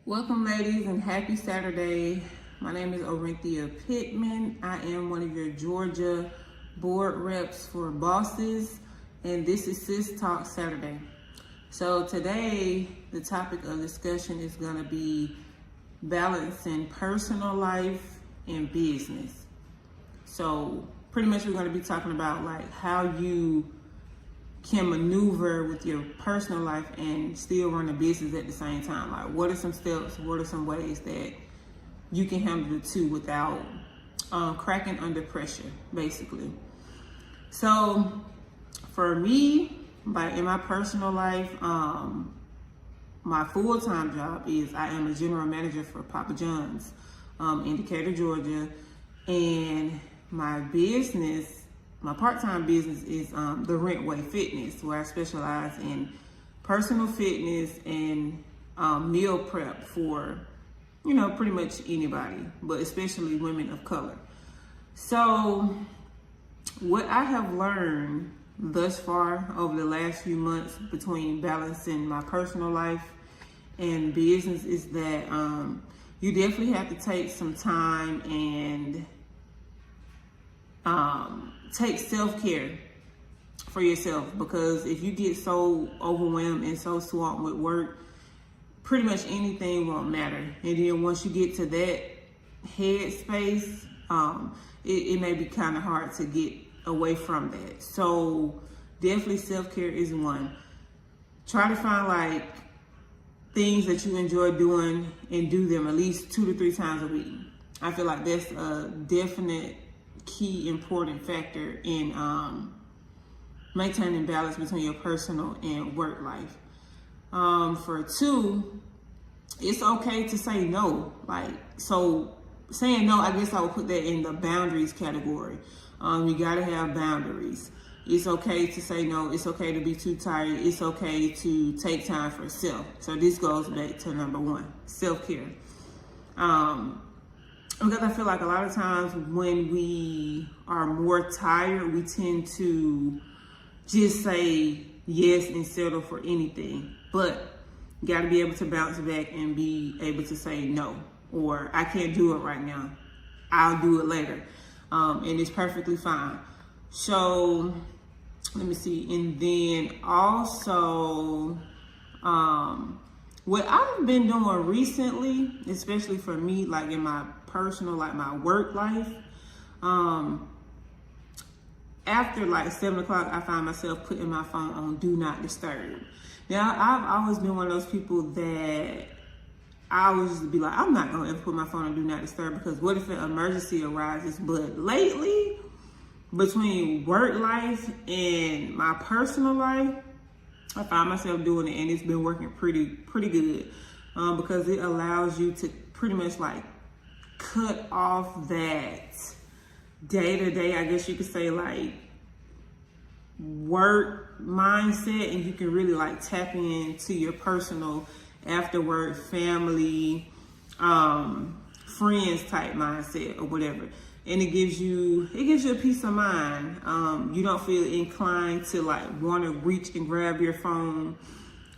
Welcome, ladies, and happy Saturday. My name is Orinthia Pittman. I am one of your Georgia board reps for bosses, and this is Sis Talk Saturday. So today, the topic of discussion is going to be balancing personal life and business. So pretty much we're going to be talking about like how you can maneuver with your personal life and still run a business at the same time. Like, what are some steps, what are some ways that you can handle the two without cracking under pressure, basically. So for me, like in my personal life, my full-time job is I am a general manager for Papa John's in Decatur, Georgia. And my business, my part-time business is the Rentway Fitness, where I specialize in personal fitness and meal prep for, pretty much anybody, but especially women of color. So what I have learned thus far over the last few months between balancing my personal life and business is that you definitely have to take some time and take self-care for yourself, because if you get so overwhelmed and so swamped with work, pretty much anything won't matter. And then once you get to that headspace, it may be kind of hard to get away from that. So definitely self-care is one. Try to find like things that you enjoy doing and do them at least 2 to 3 times a week. I feel like that's a definite key important factor in maintaining balance between your personal and work life. For 2, it's okay to say no. So saying no, I guess I would put that in the boundaries category. You gotta have boundaries. It's okay to say no. It's okay to be too tired. It's okay to take time for self. So this goes back to number 1, self-care. Because I feel like a lot of times when we are more tired, we tend to just say yes and settle for anything. But you got to be able to bounce back and be able to say no, or I can't do it right now. I'll do it later. And it's perfectly fine. So let me see. And then also, what I've been doing recently, especially for me, like in my personal, like my work life, after like 7 o'clock, I find myself putting my phone on do not disturb. Now, I've always been one of those people that I always just be like, I'm not gonna ever put my phone on do not disturb, because what if an emergency arises? But lately, between work life and my personal life, I find myself doing it, and it's been working pretty good, because it allows you to pretty much like cut off that day-to-day, I guess you could say, like work mindset, and you can really like tap into your personal after work, family, friends type mindset or whatever. And it gives you a peace of mind. You don't feel inclined to like want to reach and grab your phone.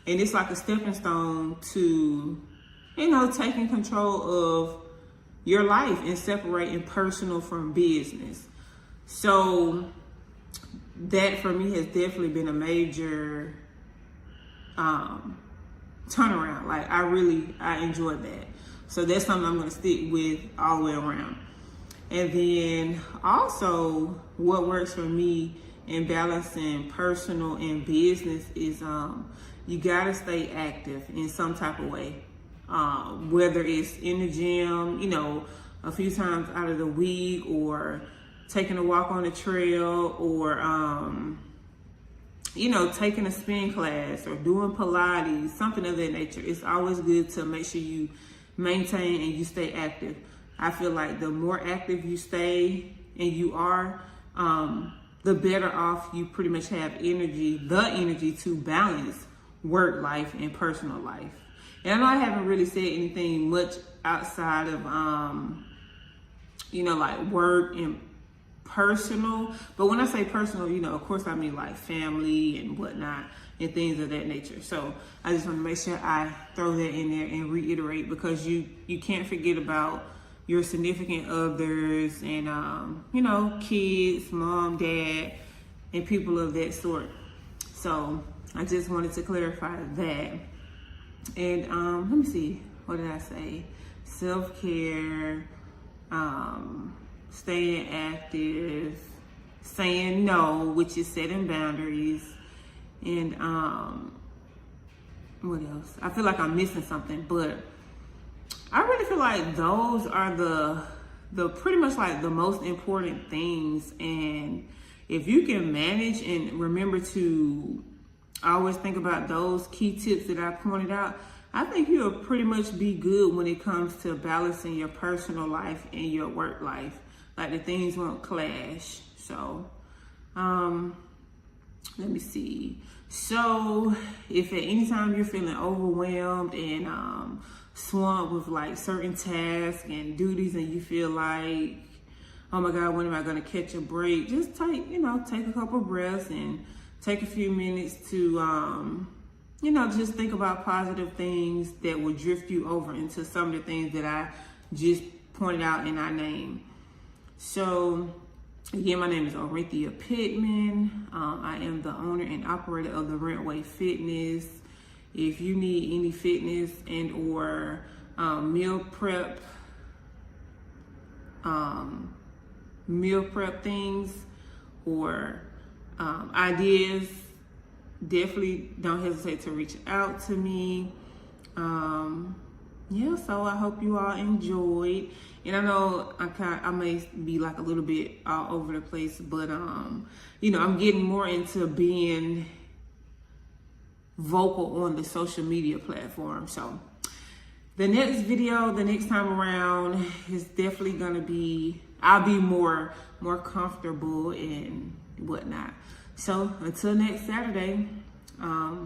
And it's like a stepping stone to, taking control of your life and separating personal from business. So that for me has definitely been a major turnaround. Like I enjoyed that. So that's something I'm going to stick with all the way around. And then also what works for me in balancing personal and business is you gotta stay active in some type of way. Whether it's in the gym, a few times out of the week, or taking a walk on the trail, or taking a spin class or doing Pilates, something of that nature. It's always good to make sure you maintain and you stay active. I feel like the more active you stay and you are, the better off you pretty much have the energy to balance work life and personal life. And I know I haven't really said anything much outside of, like work and personal. But when I say personal, of course I mean like family and whatnot. and things of that nature. So I just want to make sure I throw that in there and reiterate, because you can't forget about your significant others and, you know, kids, mom, dad, and people of that sort. So I just wanted to clarify that. And let me see, what did I say? Self-care, staying active, saying no, which is setting boundaries, and what else? I feel like I'm missing something, but I really feel like those are the pretty much like the most important things. And if you can manage and remember to always think about those key tips that I pointed out, I think you'll pretty much be good when it comes to balancing your personal life and your work life. Like, the things won't clash. So, let me see. So, if at any time you're feeling overwhelmed and swamped with like certain tasks and duties, and you feel like, oh my God, when am I going to catch a break? Just take a couple breaths and take a few minutes to, just think about positive things that will drift you over into some of the things that I just pointed out in our name. So, again, my name is Orinthia Pittman. I am the owner and operator of the Rentway Fitness. If you need any fitness and or meal prep things or ideas, definitely don't hesitate to reach out to me. So I hope you all enjoyed. And I know I may be like a little bit all over the place, but I'm getting more into being vocal on the social media platform. So the next video, the next time around, is definitely gonna be, I'll be more comfortable and whatnot. So until next Saturday,